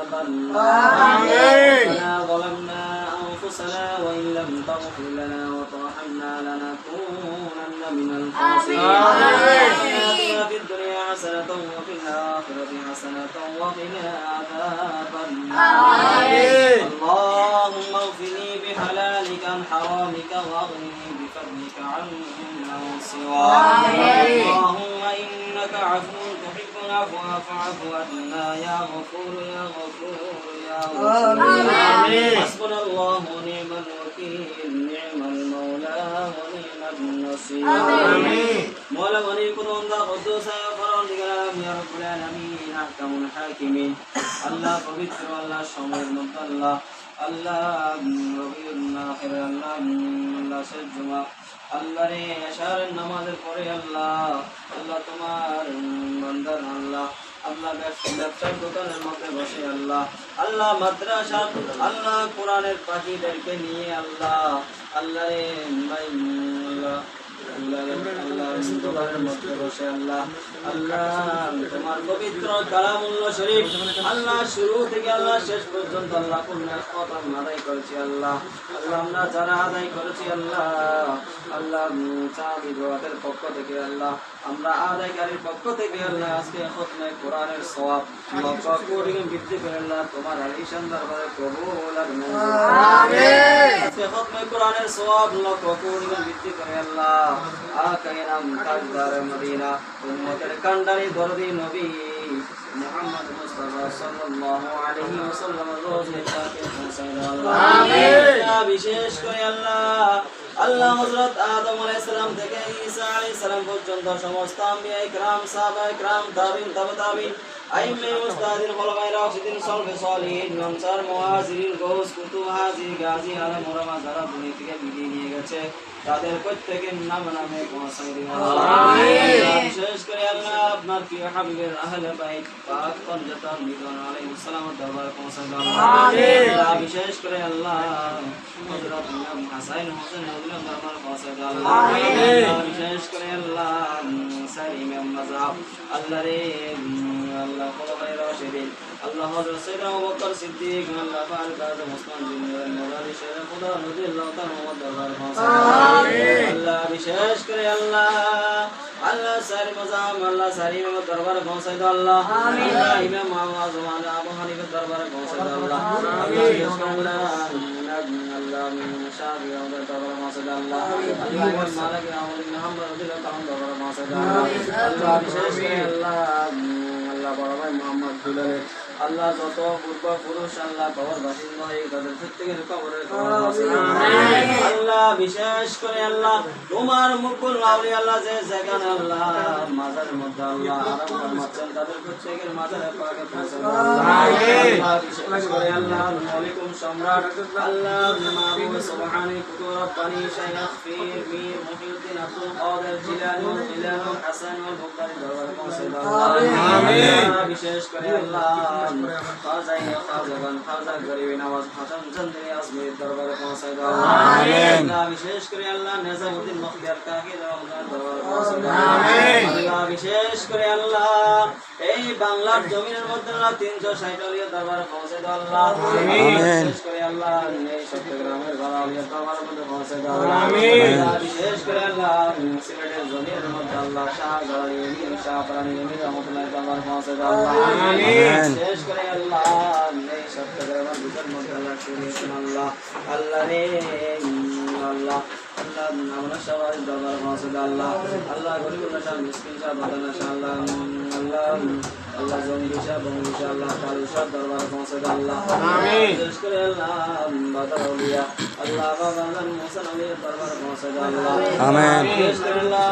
عذاب النار ربنا ظلمنا أنفسنا وإن لم تغفر لنا وترحمنا لنكونن من الخاسرين آتنا في الدنيا حسنة وفي الآخرة حسنة وقنا عذاب النار اللهم اغفر لي بحلالك عن حرامك واغنني بفضلك عن من سواك اللهم إنك عفو تحب العفو فاعف عنا يا غفور يا غفور يا غفور حسبنا الله ونعم الوكيل نعم المولى ونعم النصير مولا غني كرم ذا قدوس يا فرندقنا يا رب العالمين أحكم الحاكمين الله পবিত্র আল্লাহ সময়ের মধ্যে আল্লাহ আল্লাহ রবিউল আখির আল্লাহ আল্লাহ শেষ জুমা আল্লাহ রে এশারের নামাজের পরে আল্লাহ আল্লাহ তোমার বান্দার আল্লাহ আল্লাহ ব্যবসার দোকানের মধ্যে বসে আল্লাহ আল্লাহ মাদ্রাসা আল্লাহ কোরআনের পাখিদেরকে নিয়ে আল্লাহ আল্লাহ রে আল্লাহ তোমার পবিত্র কালামুল্লাহ শরীফ আল্লাহ শুরু থেকে আল্লাহ শেষ পর্যন্ত আল্লাহ আদায় করেছি আল্লাহ আল্লাহ আমরা যারা আদায় করেছি আল্লাহ আল্লাহ চাঁদের পক্ষ থেকে আল্লাহ আমরা আদায়কারীর পক্ষ থেকে আল্লাহ আজকে খতমে কোরআনের সওয়াব লক্ষ কোটি বৃদ্ধি করে আল্লাহ তোমার আলিশান দরবারে কবুল আর আমিন আজকে খতমে কোরআনের সওয়াব লক্ষ কোটি বৃদ্ধি করে আল্লাহ আকাইনাম তাজদার মদিনা উম্মতের কান্ডারি দরদি নবী মুহাম্মদ মুস্তাফা সাল্লাল্লাহু আলাইহি ওয়াসাল্লাম রোজে তাকে পৌঁছায় আমিন বিশেষ করে আল্লাহ আল্লাহ হযরত আদম আলাইহিস সালাম থেকে ঈসা আলাইহিস সালাম পর্যন্ত সমস্ত আম্বিয়া ইকরাম সাহাবা ইকরাম তাবিঈন তাবিঈন আইম্মে মুস্তাহিদিন খোলাফায়ে রাশিদিন সালফে সালিহিন আনসার মুহাজিরিন গৌস কুতুব হাজি গাজী আলম ওলামা যারা দুনিয়া থেকে বিদায় নিয়ে গেছে তাদের প্রত্যেকের নাম নামে পৌঁছায় দিন আমিন বিশেষ করে আল্লাহ আপনার প্রিয় হাবিবের আহলে বাইত পাক পঞ্জতন নিদন আলাইহিস সালামের দরবারে পৌঁছায় দাও আমিন বিশেষ করে আল্লাহ হযরত ইমাম হাসান হোসেন নবীর দরবারে পৌঁছায় দাও আমিন বিশেষ করে আল্লাহ সারি ইমাম মাযহাব আল্লাহ রে আল্লাহ খোলাফায়ে রাশিদিন আল্লাহ হযরত সাইয়েদনা আবু বকর সিদ্দিক আল্লাহ ফারুক আযম ওসমান বিন নওয়ারি শেখ খুদা রাদিয়াল্লাহু তাআলা দরবারে পৌঁছায় আল্লাহ বিশেষ করে আল্লাহ আল্লাহ সারি মাযহাব আল্লাহ সারি ইমাম দরবারে পৌঁছায় দাও আল্লাহ আমিন ইমাম আযম আবু হানিফার দরবারে পৌঁছায় দাও আল্লাহ বিশেষ করে আল্লাহ শাফি আমাদের দরবারে পৌঁছায় দাও আল্লাহ আল্লাহ মালিক আমাদের মুহাম্মদ রাদিয়াল্লাহু তাআলা দরবারে পৌঁছায় দাও আল্লাহ বিশেষ করে আল্লাহ আল্লাহ বড় ভাই মুহাম্মদ দুলালে আল্লাহ যত পূর্বপুরুষ আল্লাহ কবর বাসিন্দা হয়ে তাদের প্রত্যেকের কবরের আমিন আল্লাহ বিশেষ করে আল্লাহ তোমার মুকুল আউলি আল্লাহ যে জায়গায় আল্লাহ মাজারের মধ্যে আল্লাহ আরাম ফরমাচ্ছেন তাদের প্রত্যেকের মাজারে পাকে পৌঁছে দাও আমিন আল্লাহ বিশেষ করে আল্লাহ মালিকুম সম্রাট আল্লাহ মাহবুব সুবহানি কুতুব রব্বানি শাইখ পীর মীর মুহিউদ্দিন আব্দুল কাদের জিলানী জিলানী হাসান ওয়াল বুখারী দরবারে পৌঁছে দাও আমিন বিশেষ করে আল্লাহ খাজাই খাজাবান খাজা গরিব নওয়াজ হাসান চন্দ্রি আজমির দরবারে পৌঁছায় দাও আমিন আল্লাহ বিশেষ করে আল্লাহ নিজামউদ্দিন মুখতিয়ার কাকি দরবারে পৌঁছায় দাও আমিন আল্লাহ বিশেষ করে আল্লাহ এই বাংলার জমিনের মধ্যে আল্লাহ 360 আলিয়া দরবারে পৌঁছায় দাও আল্লাহ আমিন বিশেষ করে আল্লাহ এই চট্টগ্রামের বালা আলিয়া দরবারের মধ্যে পৌঁছায় দাও আমিন আল্লাহ বিশেষ করে আল্লাহ সিলেটের জমিনের মধ্যে আল্লাহ শাহজালাল এমির শাহপারানি এমির রহমাতুল্লাহ দরবারে পৌঁছায় দাও আমিন বিশেষ করে আল্লাহ এই চট্টগ্রামের ভিতর মধ্যে আল্লাহ শুনিয়েছেন আল্লাহ আল্লাহ রে আল্লাহ আল্লাহ আমরা সবাই দরবারে পৌঁছে দাও আল্লাহ আল্লাহ গরিবুল্লাহ শাহ মিসকিন শাহ বাদানা শাহ আল্লাহ আল্লাহ আল্লাহ জঙ্গি শাহ বঙ্গি শাহ আল্লাহ কালু শাহ দরবারে পৌঁছে দাও আল্লাহ আমিন বিশেষ করে আল্লাহ বাদর আউলিয়া আল্লাহ বাবাজান মোহসেন আউলিয়া দরবারে পৌঁছে দাও আল্লাহ আমিন বিশেষ করে আল্লাহ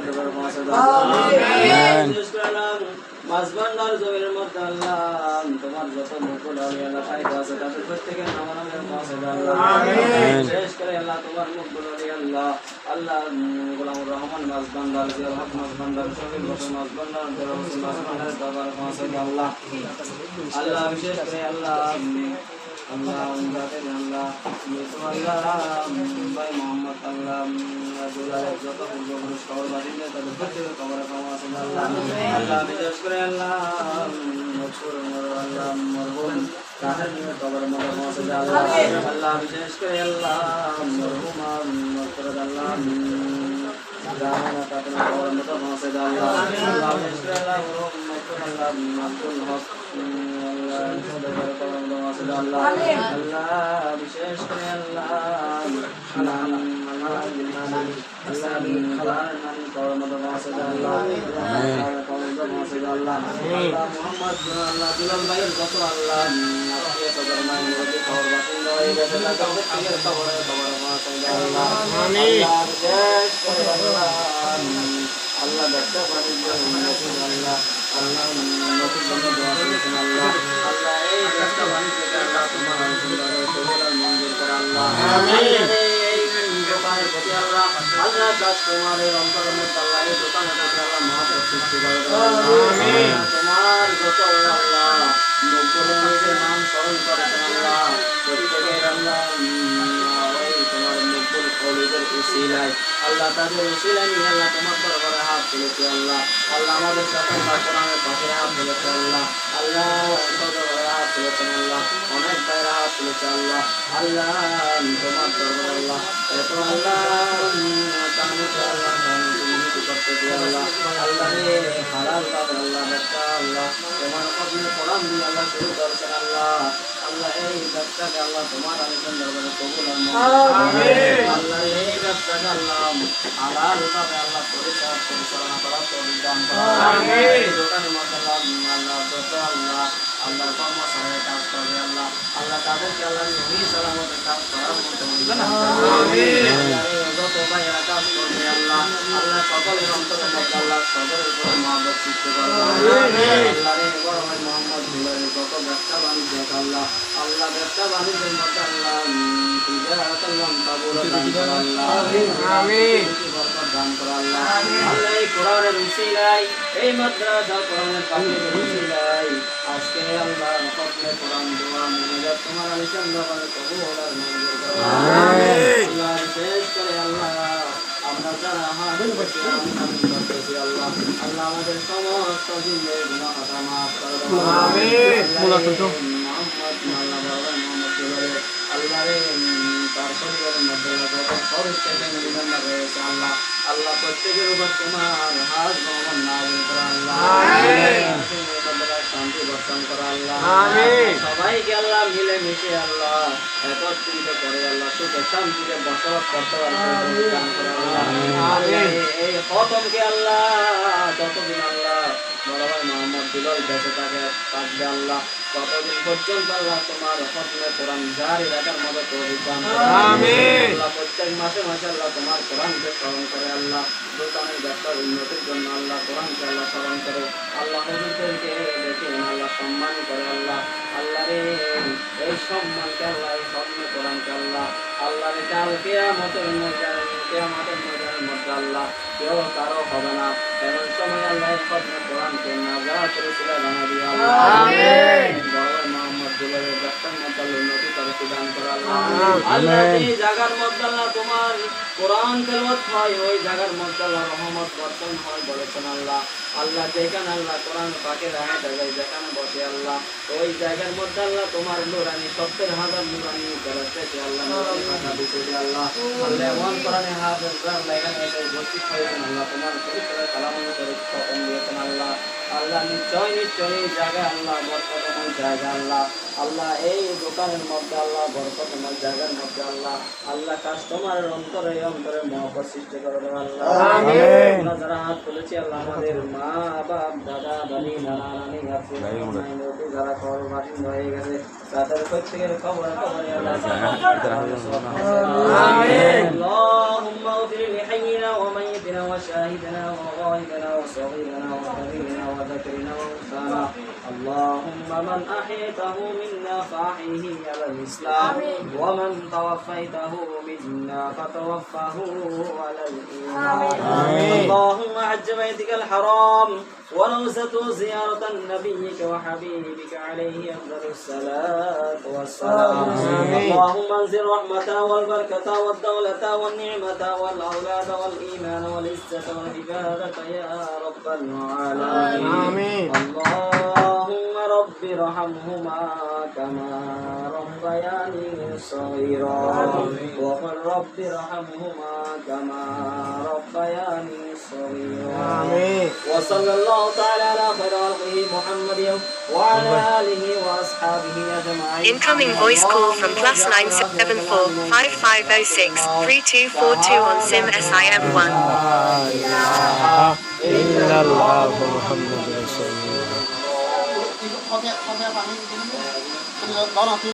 দরবারে পৌঁছে দাও আমিন বিশেষ করে আল্লাহ মাঝবান্ডার জমির মধ্যে আল্লাহ তোমার যত মুকুল আউলিয়া আল্লাহ সাইদ আছে তাদের প্রত্যেকের নাম নামে পৌঁছে দাও আল্লাহ আমিন বিশেষ করে আল্লাহ তোমার মুকুল আউলিয়া আল্লাহ আল্লাহ গোলামুর রহমান মাঝবান্ডার জিয়াল হক মাঝবান্ডার শফিক হোসেন মাঝবান্ডার আব্দুল হোসেন মাঝবান্ডার দরবারে পৌঁছে দাও আল্লাহ আল্লাহ বিশেষ করে আল্লাহ আল্লাহ যাদের আল্লাহ ভাই মোহাম্মদ আল্লাহ দুলারের যত পূর্বপুরুষ খবর বাড়িয়ে তাদের প্রত্যেকের খবরে ক্ষমা আছে আল্লাহ আল্লাহ বিশেষ করে আল্লাহ আল্লাহ মরহুম তাদের খবরের মধ্যে ক্ষমা আছে আল্লাহ আল্লাহ বিশেষ করে আল্লাহ মরহুমা মরফুরাত আল্লাহ জানা তাদের খবরের মধ্যে ক্ষমা আছে আল্লাহ আল্লাহ বিশেষ করে আল্লাহ মরহুম মরফুরাত আল্লাহ আব্দুল হক আল্লাহ বিশেষ করে আল্লাহ আল্লাহ ব্যবসা বাণিজ্য আল্লাহ আল্লাহ নতুন দোয়া করেছেন আল্লাহ আল্লাহ এই ব্যবসা বাণিজ্যকে আল্লাহ তোমার সুন্দর মঞ্জুর করে আল্লাহ দোকানের প্রতি আল্লাহ আল্লাহ কাস্টমারের অন্তরের মধ্যে আল্লাহ এই দোকানের প্রতি আল্লাহ মহাপ্রভ সৃষ্টি করে তোমার যত আল্লাহ লোকগুলো নিজের নাম স্মরণ করেছেন আল্লাহ প্রত্যেকের আল্লাহ তোমার লোকগুলো কলেজের উসিলায় আল্লাহ তাদের উসিলায় নিয়ে আল্লাহ তোমার দরবারে হাত তুলেছে আল্লাহ আল্লাহ আমাদের সাথে কোরআনের পাশে হাত তুলেছে আল্লাহ আল্লাহ দরবারে হাত তুলেছেন আল্লাহ অনেক বাইরে হাত তুলেছে আল্লাহ আল্লাহ তোমার দরবারে আল্লাহ এত আল্লাহ তাহলে আল্লাহ করতে দিয়ে আল্লাহ আল্লাহ রে হালাল ভাবে আল্লাহ ব্যবসা আল্লাহ তোমার কবলে কোরআন দিয়ে আল্লাহ শুরু করেছেন আল্লাহ আল্লাহ এই ব্যবসাকে আল্লাহ তোমার আলোচন দরবারে কবুল আল্লাহ এই ব্যবসাকে আল্লাহ হালাল ভাবে আল্লাহ পরিচালনা করার তৌফিক দান করুন দোকানের মধ্যে আল্লাহ যত আল্লাহ আল্লাহর কর্মচারীরা কাজ করবে আল্লাহ আল্লাহ তাদেরকে আল্লাহ সহি সালামতে কাজ করার মতো যত ভাইয়েরা কাজ করবে আল্লাহ আল্লাহ সকলের অন্তরের মধ্যে আল্লাহ সকলের উপর মহব্বত সৃষ্টি করবে আল্লাহ রে বড় ভাই মোহাম্মদ বিলালের যত ব্যবসা বাণিজ্য আল্লাহ আল্লাহ ব্যবসা বাণিজ্যের মধ্যে আল্লাহ দান করা আল্লাহ আল্লাহ এই কোরআনের উসিলায় এই মাদ্রাসা কোরআনের পাখির উসিলায় আজকে আল্লাহ সকলে কোরআন দোয়া মুনাজাত তোমার আলিশান দরবারে কবুল আর মঞ্জুর করো আল্লাহ বিশেষ করে আল্লাহ আমরা যারা হাত করতেছি আল্লাহ আল্লাহ আমাদের সমস্ত জিন্দের গুনাহ খাতা মাফ করে দাও আমিন মোহাম্মদ আল্লাহ বাবা মোহাম্মদ আল্লাহ রে তার পরিবারের মধ্যে আল্লাহ আল্লাহ প্রত্যেকের উপর তোমার হাত ভগবান নাজিল করা আল্লাহ শান্তি বর্ষণ করা আল্লাহ সবাইকে আল্লাহ মিলে মিশে আল্লাহ একত্রিত করে আল্লাহ সুখে শান্তিতে বসবাস করতে পারে এই খতমকে আল্লাহ যতদিন আল্লাহ বড় ভাই মোহাম্মদ বিলাল বেঁচে থাকবে আল্লাহ ততদিন পর্যন্ত আল্লাহ তোমার খতমে কোরআন জারি রাখার মতো তৌফিক দান করুন আমিন আল্লাহ প্রত্যেক মাসে মাসে আল্লাহ তোমার কোরআনকে স্মরণ করে আল্লাহ দোকানের ব্যবসার উন্নতির জন্য আল্লাহ কোরআনকে আল্লাহ স্মরণ করে আল্লাহ হুজুরদেরকে দেখে আল্লাহ সম্মান করে আল্লাহ আল্লাহ রে এই সম্মানকে আল্লাহ এই খতমে কোরআনকে আল্লাহ আল্লাহ রে কাল কিয়ামতের ময়দানের মধ্যে আল্লাহ কেউ কারো হবে না এমন সময় আল্লাহ এই খতমে কোরআনকে নাজাত রসুলা বানা দিয়ে আল্লাহ আমিন বড় মোহাম্মদ বিলালের ব্যবসার মধ্যে উন্নতি করে দান করে আল্লাহ আল্লাহ এই জায়গার মধ্যে আল্লাহ তোমার কোরআন তেলাওয়াত হয় ওই জায়গার মধ্যে আল্লাহ রহমত বর্ষণ হয় বলেছেন আল্লাহ আল্লাহ যেখানে আল্লাহ কোরআন পাকের আয়াত আছে যেখানে বসে আল্লাহ ওই জায়গার মধ্যে আল্লাহ তোমার নূরানি 70,000 নূরানি ফেরেশতা আল্লাহ নূরানি কথা দিতে আল্লাহ আল্লাহ এমন কোরআনে হাফেজরা এখানে এসে উপস্থিত হয়েছেন আল্লাহ তোমার পবিত্র কালামে করে খতম দিয়েছেন আল্লাহ আল্লাহ নিশ্চয় এই জায়গা আল্লাহ বরকতময় জায়গা আল্লাহ আল্লাহ এই দোকানের মধ্যে আল্লাহ বরকতময় জায়গার মধ্যে আল্লাহ আল্লাহ কাস্টমারের অন্তরে মহব্বত সৃষ্টি করে দেন আল্লাহ আমিন আমরা যারা হাত তুলেছি আল্লাহ আমাদের মা বাপ দাদা দাদি নানা নানি আত্মীয় যারা কবর বাসিন্দ হয়ে গেছে তাদের প্রত্যেকের কবরে আল্লাহ আমিন اللهم اغفر لحينا وميتنا وشاهدنا وغائبنا وصغيرنا وكبيرنا وذكرنا وانثانا اللهم من أحييته منا فأحيه على الإسلام ومن توفيته منا فتوفه على الإيمان اللهم حج بيتك الحرام ونوسة زيارة نبيك وحبيبك عليه أفضل الصلاة والسلام اللهم انزل رحمة والبركة والدولة والنعمة والأولاد والإيمان والعزة والعبادة يا رب العالمين اللهم رب ارحمهما كما ربياني صغيرا وقل رب ارحمهما كما ربياني صغيرا وصلى الله تعالى على خير خلقه محمد وعلى آله وأصحابه أجمعين. Incoming voice call from +974 5506 3242 on SIM SIM1. إلا الله محمد رسول الله.